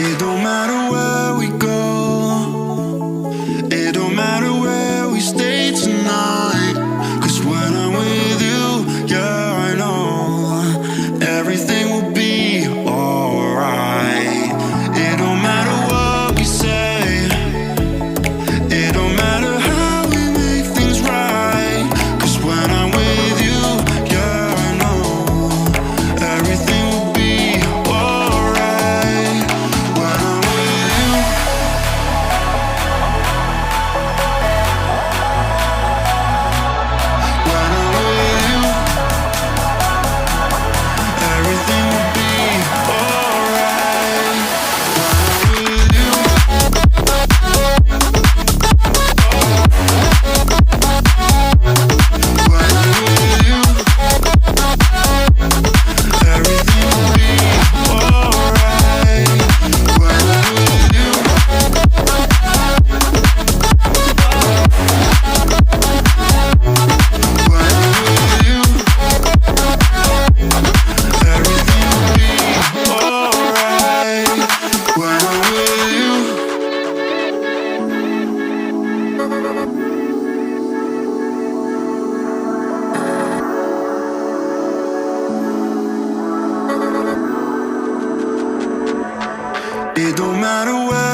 It don't matter where we go, it don't matter where we stay tonight. 'Cause when I'm with you, yeah, I know everything will be alright. It don't matter what we say, it don't matter how we make things right. 'Cause when I'm with you, yeah, I know everything will be alright. When I'm with you, when I'm with you, everything will be alright. When I'm with you, when I'm with you, everything will be alright. When I'm with you, when I'm with you, everything will be alright. When I'm with you. It don't matter where